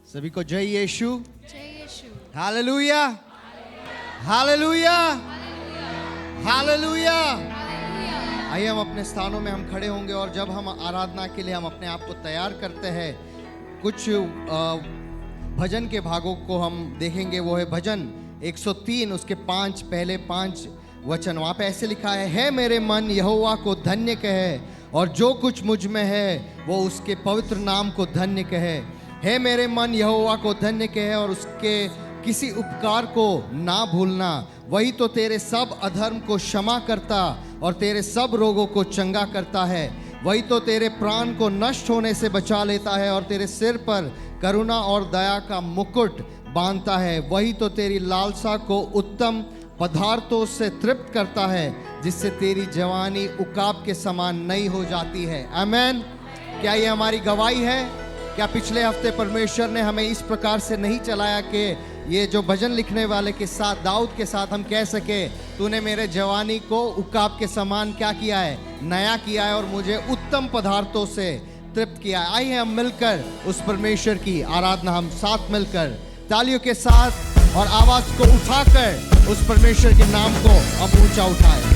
सभी को जय यीशु, जय यीशु, हालेलुया, हालेलुया, हालेलुया। हालेलुया। आइए हम अपने स्थानों में हम खड़े होंगे और जब हम आराधना के लिए हम अपने आप को तैयार करते हैं, कुछ भजन के भागों को हम देखेंगे। वो है भजन 103, उसके पहले 5 वचन। वहाँ पे ऐसे लिखा है मेरे मन यहोवा को धन्य कहे और जो कुछ मुझ में है वो उसके पवित्र नाम को धन्य कहे। है मेरे मन यहोवा को धन्य कहे और उसके किसी उपकार को ना भूलना। वही तो तेरे सब अधर्म को क्षमा करता और तेरे सब रोगों को चंगा करता है। वही तो तेरे प्राण को नष्ट होने से बचा लेता है और तेरे सिर पर करुणा और दया का मुकुट बांधता है। वही तो तेरी लालसा को उत्तम पदार्थों से तृप्त करता है, जिससे तेरी जवानी उकाब के समान नई हो जाती है। आमेन। क्या ये हमारी गवाही है? क्या पिछले हफ्ते परमेश्वर ने हमें इस प्रकार से नहीं चलाया कि ये जो भजन लिखने वाले के साथ, दाऊद के साथ हम कह सके, तूने मेरे जवानी को उकाब के समान क्या किया है? नया किया है और मुझे उत्तम पदार्थों से तृप्त किया है। आइए हम मिलकर उस परमेश्वर की आराधना हम साथ मिलकर तालियों के साथ और आवाज को उठाकर उस परमेश्वर के नाम को अब ऊंचा उठाएं।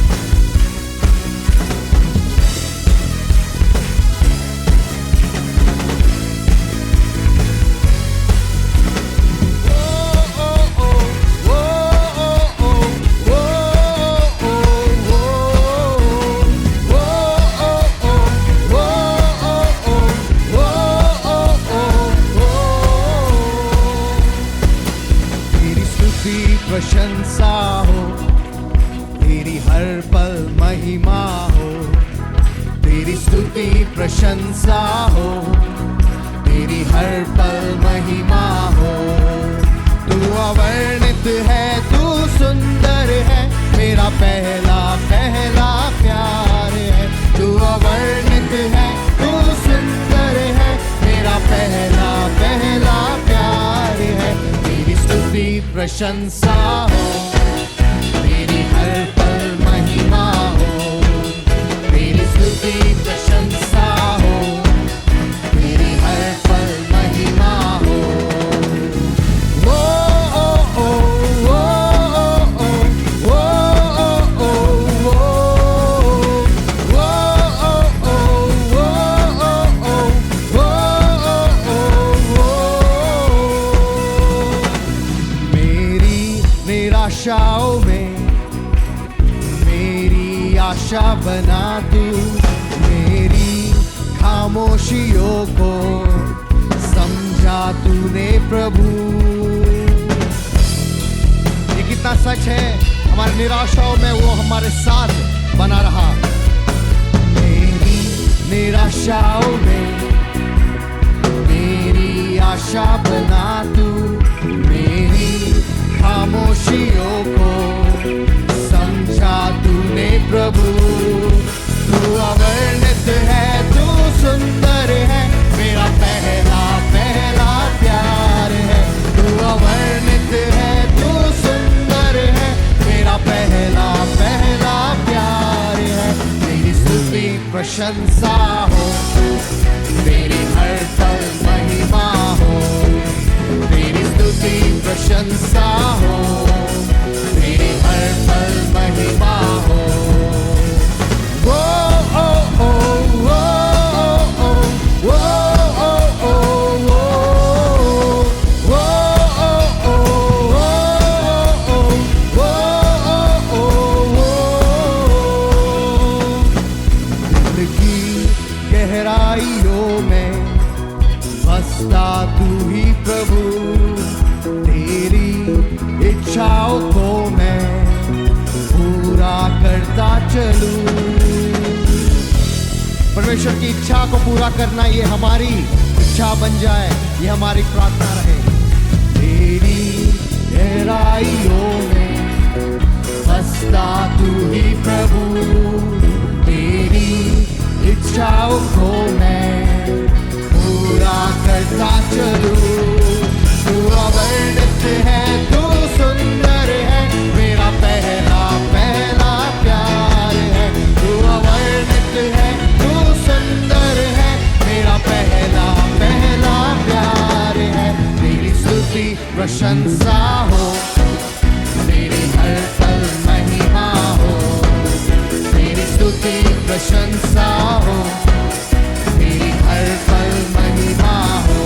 प्रशंसा हो, तेरी हर पल महिमा हो। तेरी स्तुति प्रशंसा हो, तेरी हर पल महिमा हो। तू अवर्णित है, तू सुंदर है, मेरा पहला पहला प्यार है। तू अवर्णित है, तू सुंदर है, मेरा पहला पहला प्यार है। तेरी स्तुति प्रशंसा हो, तेरी हर पल महिमा हो। तेरी स्तुति प्रशंसा हो, तेरी हर पल महिमा हो। ओ ओ ओ ओ ओ ओ ओ ओ निराशाओं में मेरी आशा बना तू। मेरी खामोशियों को समझा तूने प्रभु। ये कितना सच है, हमारी निराशाओं में वो हमारे साथ बना रहा। मेरी निराशाओं में मेरी आशा बना तू। मेरी खामोशियों को समझा तूने प्रभु। तू अवर्णित है, तू सुंदर है, मेरा पहला पहला प्यार है। तू अवर्णित है, तू सुंदर है, मेरा पहला पहला प्यार है। तेरी स्तुति प्रशंसा हो, तेरी हर पल महिमा हो। तेरी स्तुति प्रशंसा हो, तेरी हर पल महिमा हो। ओ ओ ओ ओ ओ ओ ओ ओ दिल की गहराइयों में बसता तू ही प्रभु। तेरी इच्छाओं को मैं पूरा करता चलूं। परमेश्वर की इच्छा को पूरा करना ये हमारी इच्छा बन जाए, ये हमारी प्रार्थना रहे। तेरी गहराइयों में बसता तू ही प्रभु। तेरी इच्छाओं को मैं पूरा करता चलूं। तू अवर्णित है, तू सुंदर है, मेरा पहला पहला प्यार है। तू अवर्णित है, तू सुंदर है, मेरा पहला पहला प्यार है। प्रशंसा हो, तेरी हर पल महिमा हो, तेरी स्तुति प्रशंसा हो, तेरी हर पल महिमा हो।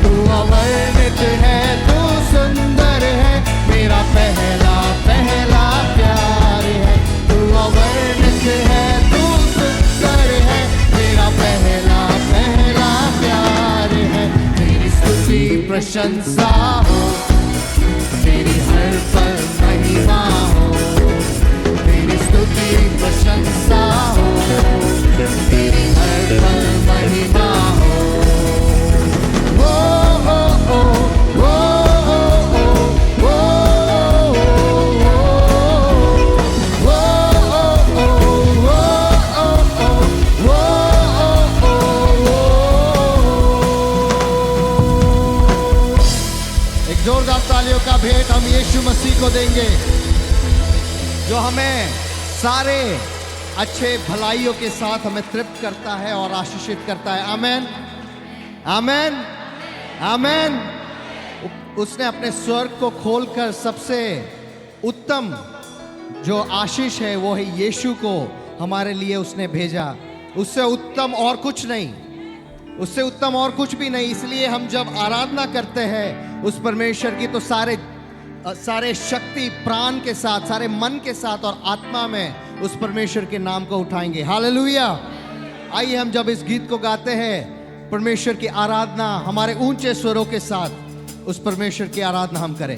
तू अवर्णित है, तू सुंदर है, मेरा पहला पहला प्यार है। तू अवर्णित है, तू सुंदर है, मेरा पहला पहला प्यार है। तेरी स्तुति प्रशंसा हो, तेरी हर पल महिमा हो, तेरी स्तुति प्रशंसा हो, तेरी हर पल महिमा हो। ओ ओ ओ ओ ओ ओ एक जोरदार तालियों का भेंट हम यीशु मसीह को देंगे, जो हमें सारे अच्छे भलाइयों के साथ हमें तृप्त करता है और आशीषित करता है। आमेन, आमेन, आमेन। उसने अपने स्वर्ग को खोलकर सबसे उत्तम जो आशीष है वो है यीशु को हमारे लिए उसने भेजा। उससे उत्तम और कुछ नहीं, उससे उत्तम और कुछ भी नहीं। इसलिए हम जब आराधना करते हैं उस परमेश्वर की, तो सारे शक्ति प्राण के साथ, सारे मन के साथ और आत्मा में उस परमेश्वर के नाम को उठाएंगे। हालेलुया। आइए हम जब इस गीत को गाते हैं, परमेश्वर की आराधना हमारे ऊंचे स्वरों के साथ उस परमेश्वर की आराधना हम करें।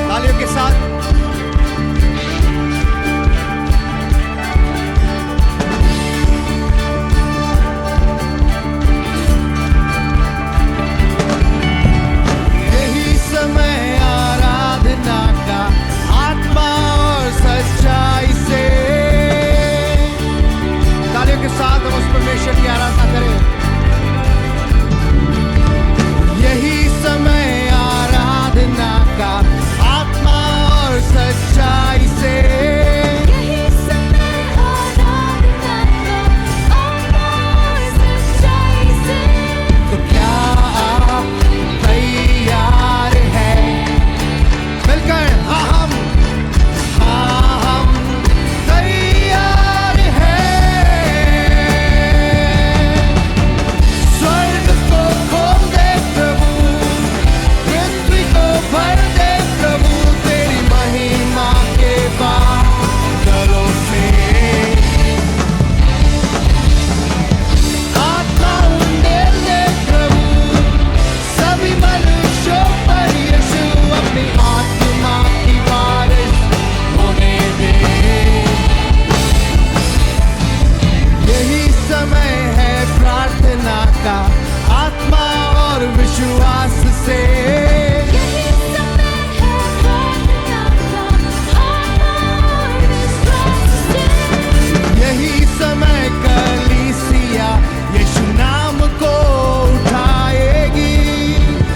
तालियों के साथ यही समय आराधना का, आत्मा और सच्चाई से। तालियों के साथ हम उस परमेश्वर की आराधना करें। यही समय आराधना का, आत्मा और सच्चाई से। यही समय आराधना का, आत्मा और सच्चाई से। तो क्या आप तैयार हैं? मिलकर हाँ हम तैयार हैं। स्वर्ग को खोल दे प्रभु, पृथ्वी को भर दे प्रभु, तेरी महिमा के बादलों से। आत्मा उंडेल दे प्रभु, सभी मनुष्यों पर यीशु अपनी आत्मा की बारिश होने दे। यही समय है प्रार्थना का, आत्मा और विश्वास से। यही समय है प्रार्थना का, आत्मा और विश्वास से। यही समय कलीसिया यीशु नाम को उठाएगी।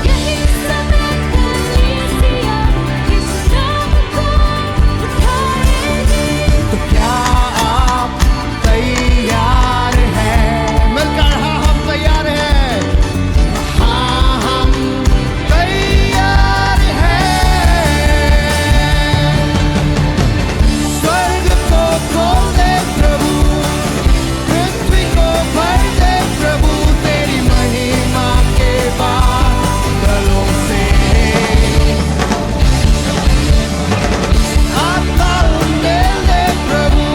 यही समय कलीसिया यीशु नाम को उठाएगी। तो क्या आप तैयार हैं? मिलकर हाँ हम तैयार हैं। हाँ हम तैयार हैं। स्वर्ग को खोल दे प्रभु, पृथ्वी को भर दे प्रभु, तेरी महिमा के बादलों से। आत्मा उंडेल दे प्रभु,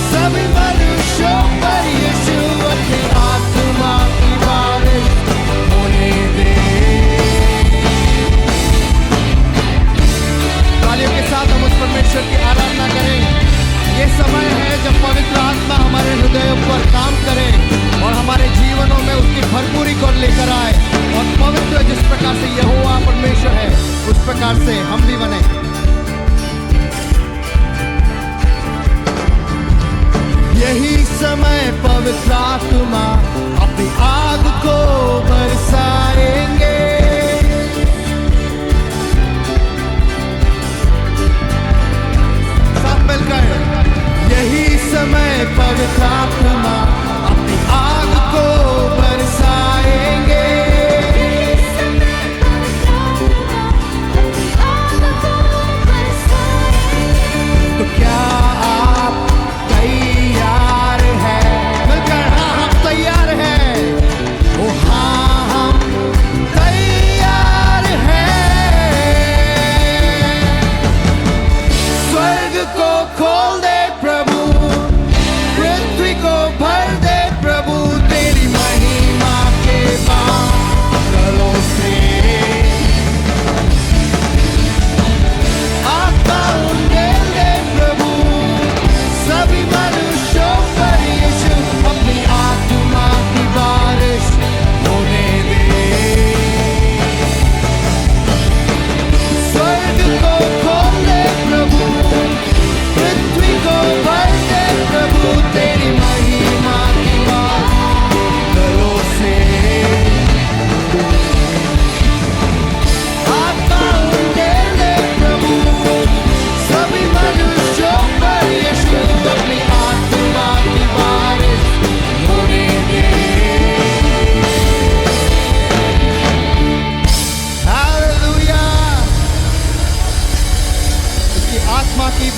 सभी मनुष्यों पर यीशु अपनी आत्मा की बारिश होने दे। तालियों के साथ हम उस परमेश्वर की आराधना करें। ये समय है जब पवित्र आत्मा हमारे हृदयों पर काम करे और हमारे जीवनों में उसकी भरपूरी को लेकर आए, और पवित्र जिस प्रकार से यहोवा परमेश्वर है उस प्रकार से हम भी बने। यही समय पवित्र आत्मा अपनी आग को बरसाएंगे।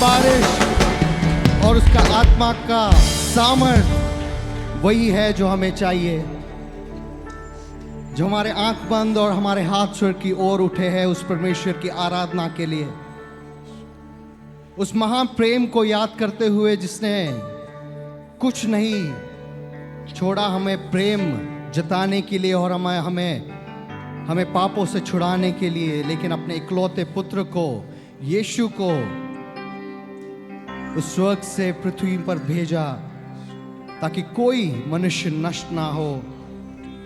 बारिश और उसका आत्मा का सामर्थ वही है जो हमें चाहिए। जो हमारे आंख बंद और हमारे हाथ स्वर की ओर उठे हैं उस परमेश्वर की आराधना के लिए, उस महान प्रेम को याद करते हुए जिसने कुछ नहीं छोड़ा हमें प्रेम जताने के लिए और हमें पापों से छुड़ाने के लिए, लेकिन अपने इकलौते पुत्र को, यीशु को उस स्वर्ग से पृथ्वी पर भेजा ताकि कोई मनुष्य नष्ट ना हो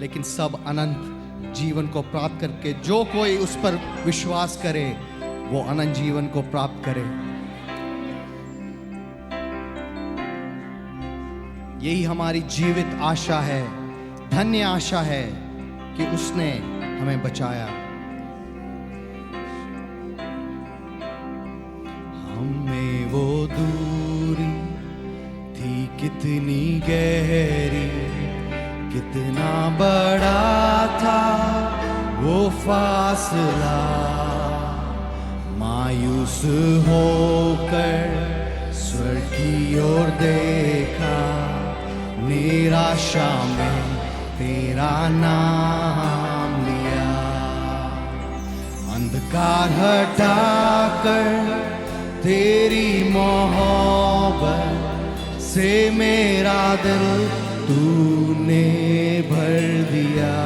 लेकिन सब अनंत जीवन को प्राप्त करके जो कोई उस पर विश्वास करे वो अनंत जीवन को प्राप्त करे। यही हमारी जीवित आशा है, धन्य आशा है कि उसने हमें बचाया। हमें वो दूरी थी कितनी गहरी, कितना बड़ा था वो फासला, मायूस होकर स्वर्ग की ओर देखा, निराशा में तेरा नाम लिया, अंधकार हटाकर तेरी मोहब्बत से मेरा दिल तूने भर दिया,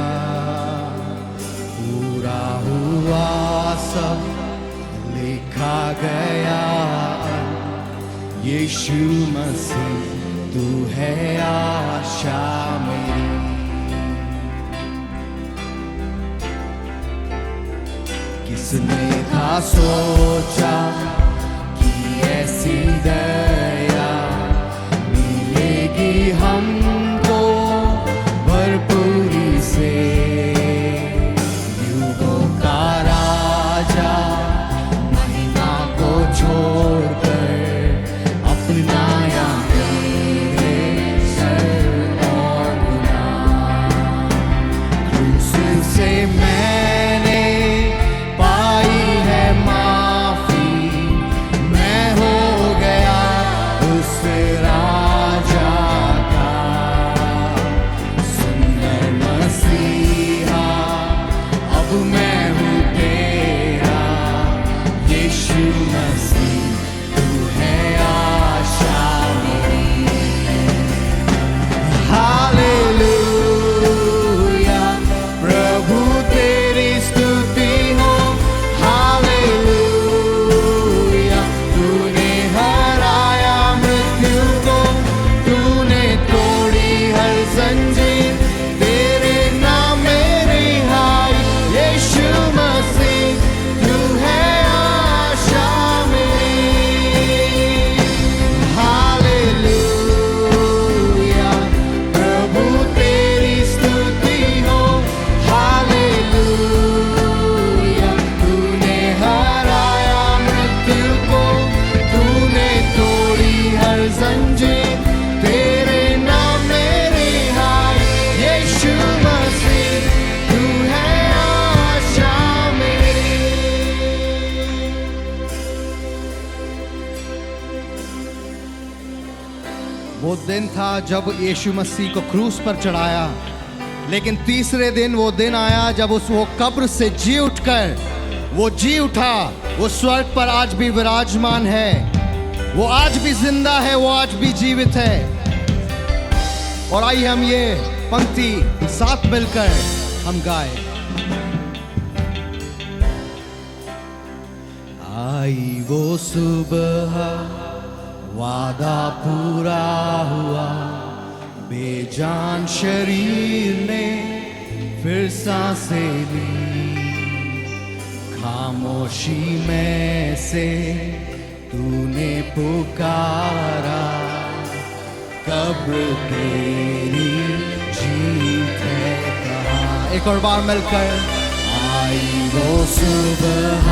पूरा हुआ सब लिखा गया, यीशु मसीह तू है आशा मेरी। किसने था सोचा कि ऐसी दया मिलेगी हमको भरपूरी से, युगों का राजा महिमा को छोड़कर अपनाया मेरे सर और गुनाह, क्रूस से मैंने पाई है माफी, मैं हो गया उस राजा का सुंदर मसीहा, अब मैं हूँ तेरा यीशु मसीह, तू है आशा मेरी। हालेलुया प्रभु तेरी स्तुति हो, हालेलुया तूने हराया मृत्यु को, तूने तोड़ी हर जंजीर, तेरे नाम मेरी हाय यीशु मसीह, तू है आशा मेरी। हालेलुया प्रभु तेरी स्तुति हो, हालेलुया तूने हराया मृत्यु को, तूने तोड़ी हर जंजीर, तेरे नाम मेरी हाय यीशु मसीह, तू है आशा मेरी। वो दिन था जब यीशु मसीह को क्रूस पर चढ़ाया, लेकिन तीसरे दिन वो दिन आया जब वो कब्र से जी उठा, वो स्वर्ग पर आज भी विराजमान है, वो आज भी जिंदा है, वो आज भी जीवित है। और आइए हम ये पंक्ति साथ मिलकर हम गाए। आई वो सुबह वादा पूरा हुआ, बेजान शरीर ने फिर सांसें ली, खामोशी में से तूने पुकारा, कब्र तेरी जीत है कहाँ। एक और बार मिलकर। आई वो सुबह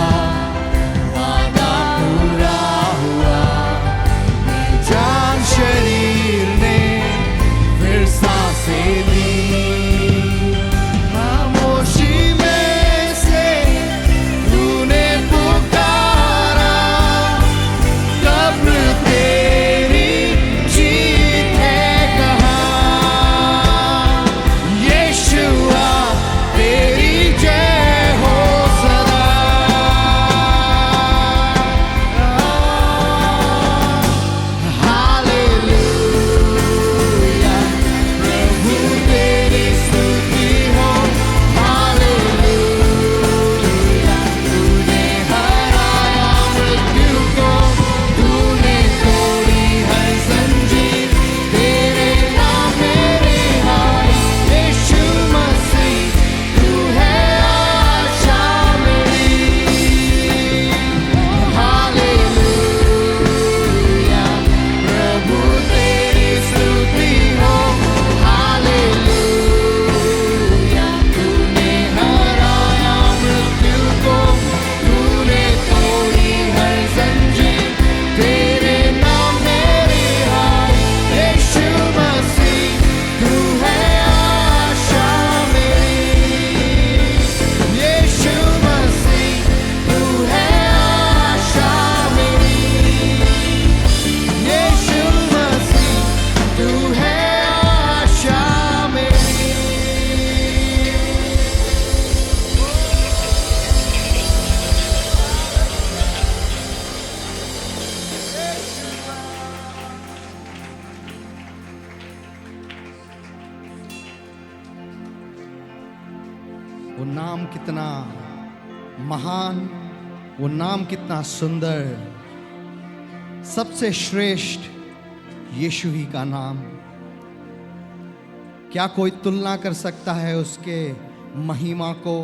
वादा पूरा हुआ, जान शरीर ने फिर सांसें ली, खामोशी में से तूने पुकारा, कब्र वो नाम कितना महान, वो नाम कितना सुंदर, सबसे श्रेष्ठ यीशु ही का नाम। क्या कोई तुलना कर सकता है उसके महिमा को,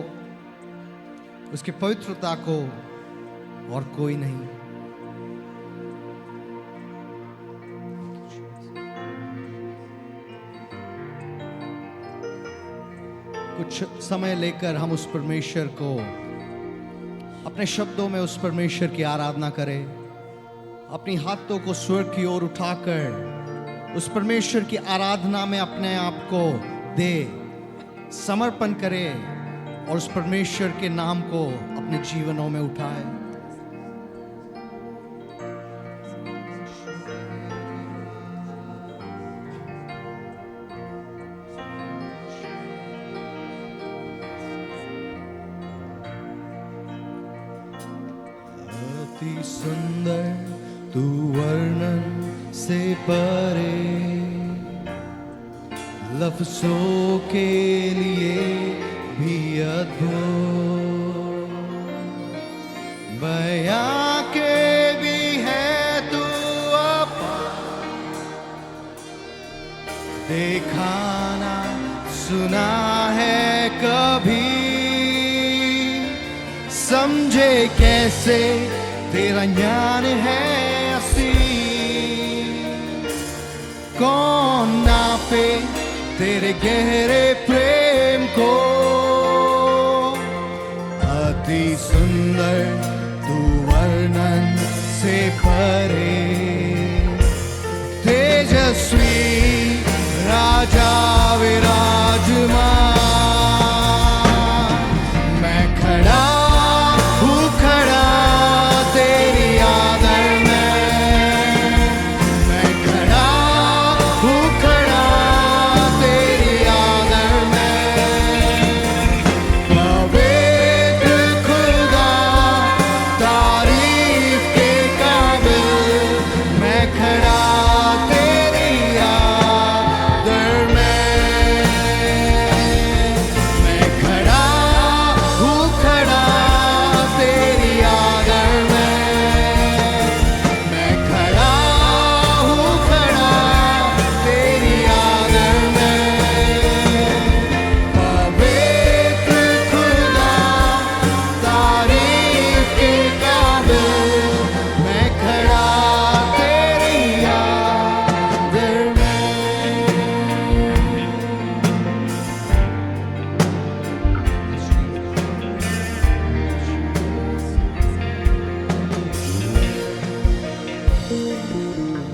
उसकी पवित्रता को? और कोई नहीं। कुछ समय लेकर हम उस परमेश्वर को अपने शब्दों में उस परमेश्वर की आराधना करें। अपनी हाथों को स्वर्ग की ओर उठाकर उस परमेश्वर की आराधना में अपने आप को दे, समर्पण करें और उस परमेश्वर के नाम को अपने जीवनों में उठाए। अति सुंदर तू वर्णन से परे, लफ्जों के लिए भी अद्भुत, बयां के भी है तू अपार, देखा ना सुना है कभी, समझे कैसे तेरा ज्ञान है असीम, कौन नापे तेरे गहरे प्रेम को। अति सुंदर तू वर्णन से परे, तेजस्वी राजा विराजमान, मैं खड़ा तेरी आदर में, मैं खड़ा हूँ खड़ा तेरी आदर में। पवित्र खुदा तारीफ के काबिल, मैं खड़ा तेरी आदर में, मैं खड़ा हूँ खड़ा तेरी आदर में, मैं खड़ा हूँ खड़ा तेरी आदर में। पवित्र खुदा तारीफ के काबिल, मैं खड़ा तेरी आदर में।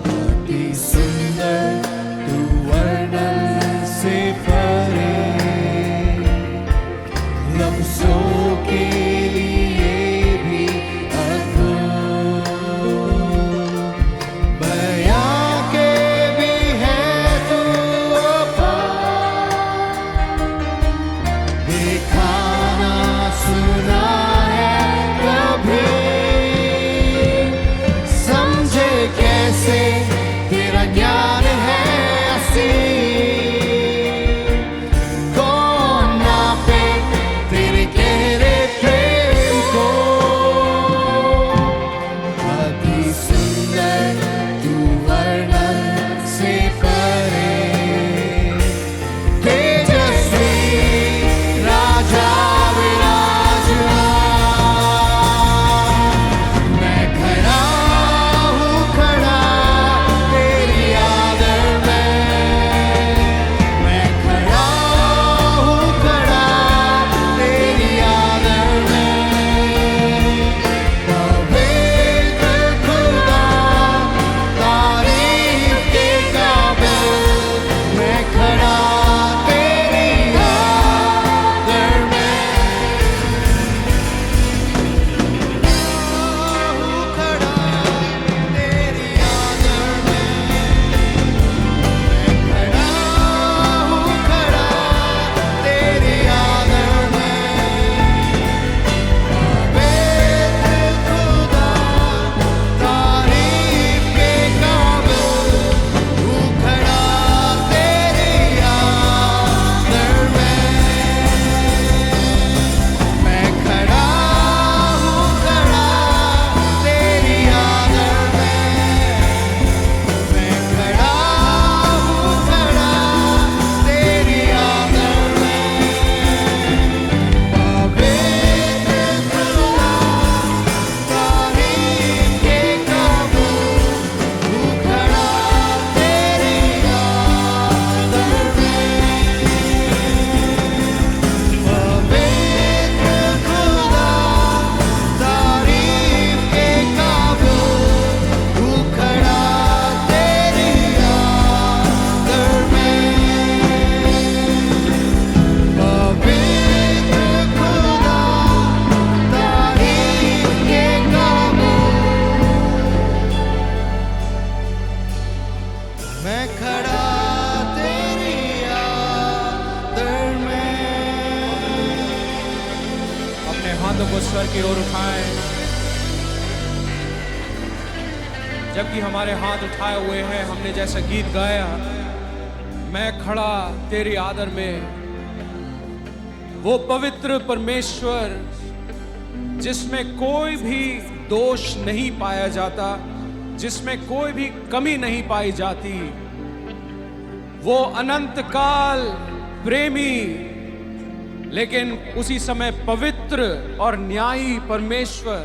अति सुंदर तू वर्णन से परे, लफ्जों के लिए भी अद्भुत, बयां के भी है तू अपार, देखा ना सुना है कभी, समझे कैसे तेरा ज्ञान है असीम, कौन नापे तेरे गहरे प्रेम अपने हाथों को स्वर की ओर उठाएं। जबकि हमारे हाथ उठाए हुए हैं, हमने जैसा गीत गाया, मैं खड़ा तेरी आदर में, वो पवित्र परमेश्वर जिसमें कोई भी दोष नहीं पाया जाता, जिसमें कोई भी कमी नहीं पाई जाती, वो अनंत काल प्रेमी लेकिन उसी समय पवित्र और न्यायी परमेश्वर,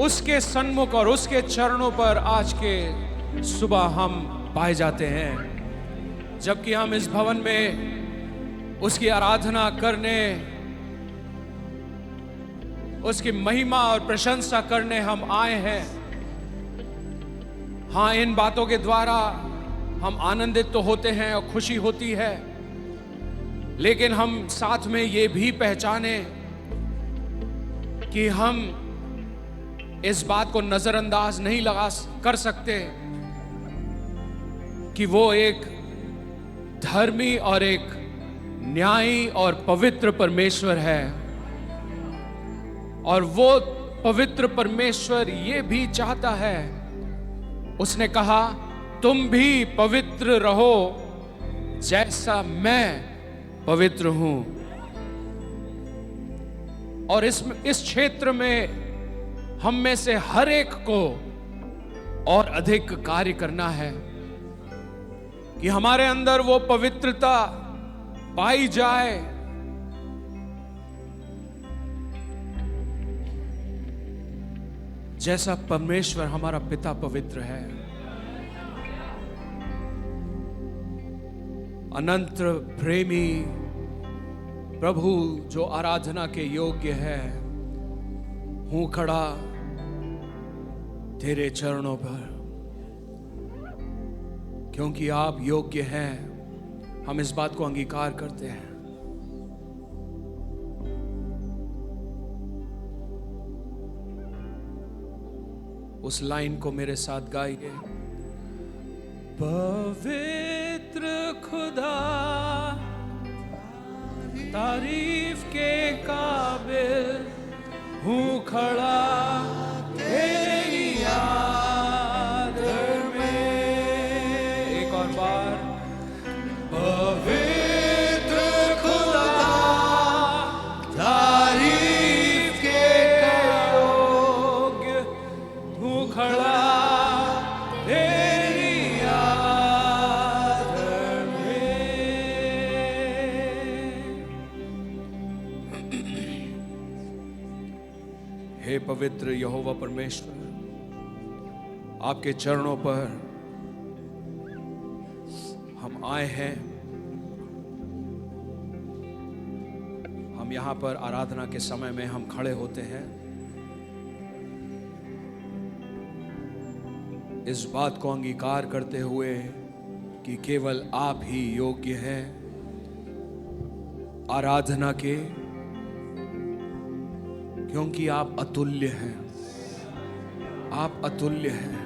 उसके सन्मुख और उसके चरणों पर आज के सुबह हम पाए जाते हैं। जबकि हम इस भवन में उसकी आराधना करने, उसकी महिमा और प्रशंसा करने हम आए हैं। हाँ, इन बातों के द्वारा हम आनंदित तो होते हैं और खुशी होती है, लेकिन हम साथ में ये भी पहचाने कि हम इस बात को नजरअंदाज नहीं कर सकते कि वो एक धर्मी और एक न्यायी और पवित्र परमेश्वर है। और वो पवित्र परमेश्वर ये भी चाहता है, उसने कहा तुम भी पवित्र रहो जैसा मैं पवित्र हूं। और इस क्षेत्र में हम में से हर एक को और अधिक कार्य करना है कि हमारे अंदर वो पवित्रता पाई जाए, जैसा परमेश्वर हमारा पिता पवित्र है। अनंत प्रेमी प्रभु जो आराधना के योग्य है, हूं खड़ा तेरे चरणों पर, क्योंकि आप योग्य हैं। हम इस बात को अंगीकार करते हैं। उस लाइन को मेरे साथ गाइए। पवित्र खुदा तारीफ के काबिल, हूँ खड़ा तेरी आदर में। एक और बार, पवित्र खुदा तारीफ के योग्य, हूँ खड़ा तेरी आदर में। हे पवित्र यहोवा परमेश्वर, आपके चरणों पर हम आए हैं। हम यहां पर आराधना के समय में हम खड़े होते हैं इस बात को अंगीकार करते हुए कि केवल आप ही योग्य हैं आराधना के, क्योंकि आप अतुल्य हैं। आप अतुल्य हैं।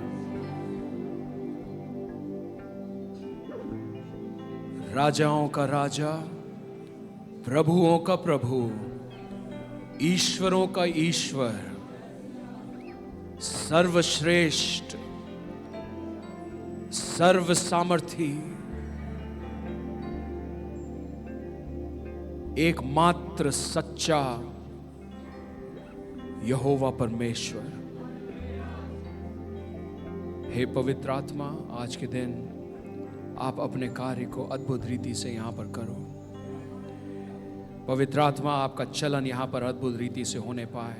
राजाओं का राजा, प्रभुओं का प्रभु, ईश्वरों का ईश्वर, सर्वश्रेष्ठ, सर्व सामर्थी, एकमात्र सच्चा यहोवा परमेश्वर। हे पवित्र आत्मा, आज के दिन आप अपने कार्य को अद्भुत रीति से यहां पर करो। पवित्र आत्मा, आपका चलन यहां पर अद्भुत रीति से होने पाए।